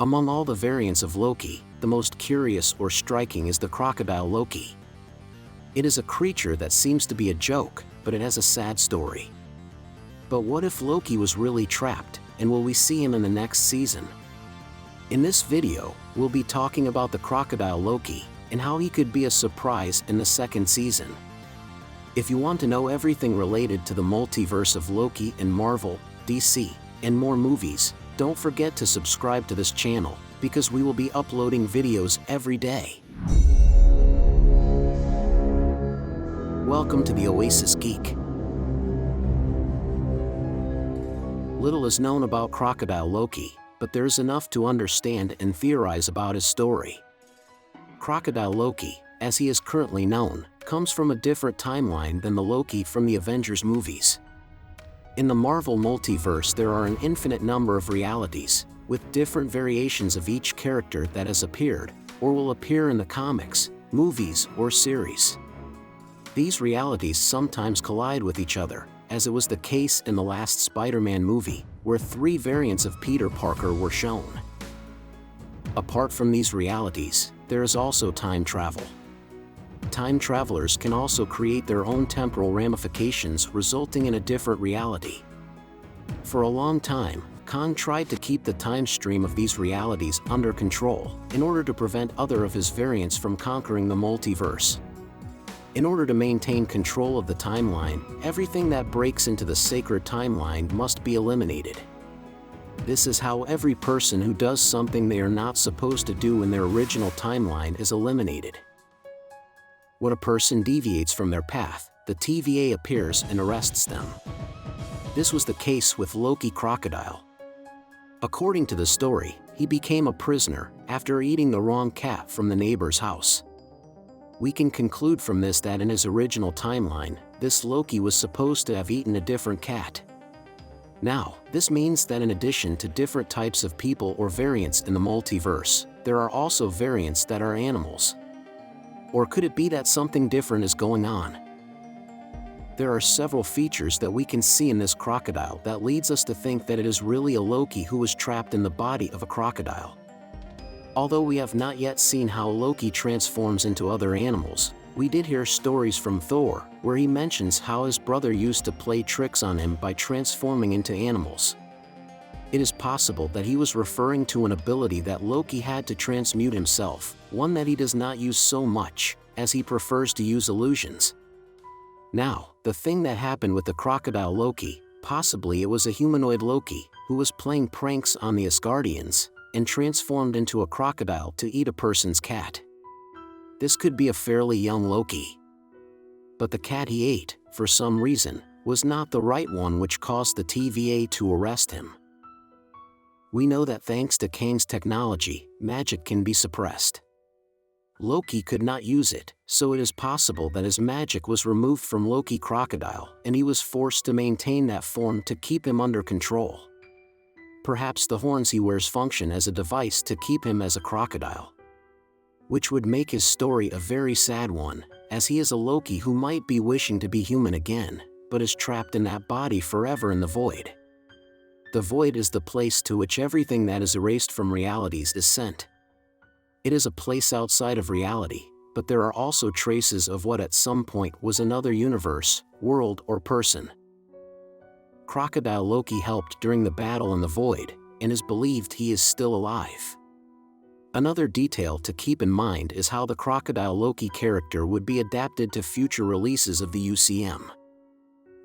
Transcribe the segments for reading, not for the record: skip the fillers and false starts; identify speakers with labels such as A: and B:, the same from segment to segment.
A: Among all the variants of Loki, the most curious or striking is the Crocodile Loki. It is a creature that seems to be a joke, but it has a sad story. But what if Loki was really trapped, and will we see him in the next season? In this video, we'll be talking about the Crocodile Loki, and how he could be a surprise in the second season. If you want to know everything related to the multiverse of Loki and Marvel, DC, and more movies, don't forget to subscribe to this channel, because we will be uploading videos every day. Welcome to the Oasis Geek. Little is known about Crocodile Loki, but there's enough to understand and theorize about his story. Crocodile Loki, as he is currently known, comes from a different timeline than the Loki from the Avengers movies. In the Marvel multiverse, there are an infinite number of realities, with different variations of each character that has appeared, or will appear in the comics, movies, or series. These realities sometimes collide with each other, as it was the case in the last Spider-Man movie, where 3 variants of Peter Parker were shown. Apart from these realities, there is also time travel. Time travelers can also create their own temporal ramifications, resulting in a different reality. For a long time, Khan tried to keep the time stream of these realities under control, in order to prevent other of his variants from conquering the multiverse. In order to maintain control of the timeline, everything that breaks into the sacred timeline must be eliminated. This is how every person who does something they are not supposed to do in their original timeline is eliminated. When a person deviates from their path, the TVA appears and arrests them. This was the case with Loki Crocodile. According to the story, he became a prisoner after eating the wrong cat from the neighbor's house. We can conclude from this that in his original timeline, this Loki was supposed to have eaten a different cat. Now, this means that in addition to different types of people or variants in the multiverse, there are also variants that are animals. Or could it be that something different is going on? There are several features that we can see in this crocodile that leads us to think that it is really a Loki who was trapped in the body of a crocodile. Although we have not yet seen how Loki transforms into other animals, we did hear stories from Thor, where he mentions how his brother used to play tricks on him by transforming into animals. It is possible that he was referring to an ability that Loki had to transmute himself, one that he does not use so much, as he prefers to use illusions. Now, the thing that happened with the Crocodile Loki, possibly it was a humanoid Loki, who was playing pranks on the Asgardians, and transformed into a crocodile to eat a person's cat. This could be a fairly young Loki. But the cat he ate, for some reason, was not the right one, which caused the TVA to arrest him. We know that thanks to Kang's technology, magic can be suppressed. Loki could not use it, so it is possible that his magic was removed from Loki Crocodile, and he was forced to maintain that form to keep him under control. Perhaps the horns he wears function as a device to keep him as a crocodile. Which would make his story a very sad one, as he is a Loki who might be wishing to be human again, but is trapped in that body forever in the void. The void is the place to which everything that is erased from realities is sent. It is a place outside of reality, but there are also traces of what at some point was another universe, world, or person. Crocodile Loki helped during the battle in the void, and is believed he is still alive. Another detail to keep in mind is how the Crocodile Loki character would be adapted to future releases of the UCM.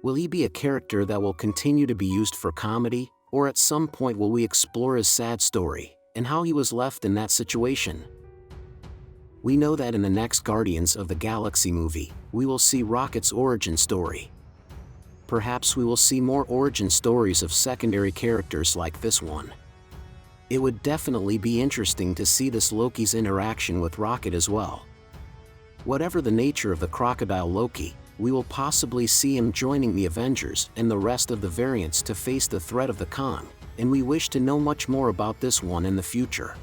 A: Will he be a character that will continue to be used for comedy, or at some point will we explore his sad story, and how he was left in that situation? We know that in the next Guardians of the Galaxy movie, we will see Rocket's origin story. Perhaps we will see more origin stories of secondary characters like this one. It would definitely be interesting to see this Loki's interaction with Rocket as well. Whatever the nature of the Crocodile Loki, we will possibly see him joining the Avengers and the rest of the variants to face the threat of the Khan, and we wish to know much more about this one in the future.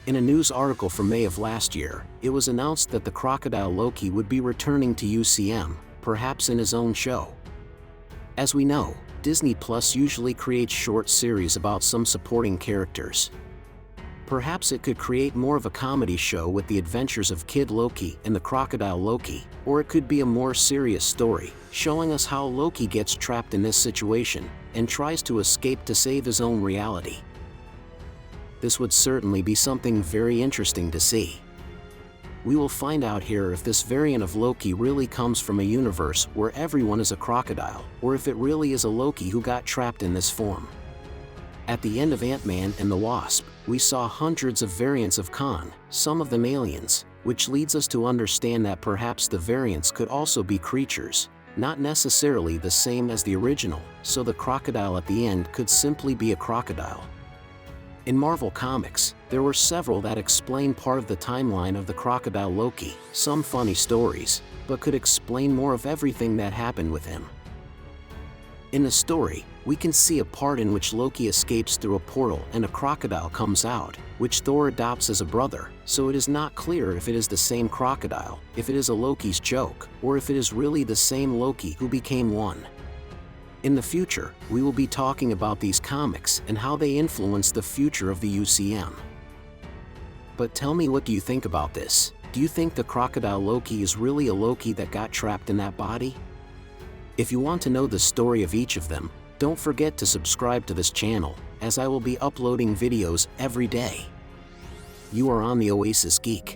A: In a news article from May of last year, it was announced that the Crocodile Loki would be returning to UCM, perhaps in his own show. As we know, Disney Plus usually creates short series about some supporting characters. Perhaps it could create more of a comedy show with the adventures of Kid Loki and the Crocodile Loki, or it could be a more serious story, showing us how Loki gets trapped in this situation and tries to escape to save his own reality. This would certainly be something very interesting to see. We will find out here if this variant of Loki really comes from a universe where everyone is a crocodile, or if it really is a Loki who got trapped in this form. At the end of Ant-Man and the Wasp, we saw hundreds of variants of Khan, some of them aliens, which leads us to understand that perhaps the variants could also be creatures, not necessarily the same as the original, so the crocodile at the end could simply be a crocodile. In Marvel Comics, there were several that explain part of the timeline of the Crocodile Loki, some funny stories, but could explain more of everything that happened with him. In the story, we can see a part in which Loki escapes through a portal and a crocodile comes out, which Thor adopts as a brother, so it is not clear if it is the same crocodile, if it is a Loki's joke, or if it is really the same Loki who became one. In the future, we will be talking about these comics and how they influence the future of the UCM. But tell me, what do you think about this? Do you think the Crocodile Loki is really a Loki that got trapped in that body? If you want to know the story of each of them, don't forget to subscribe to this channel, as I will be uploading videos every day. You are on the Oasis Geek.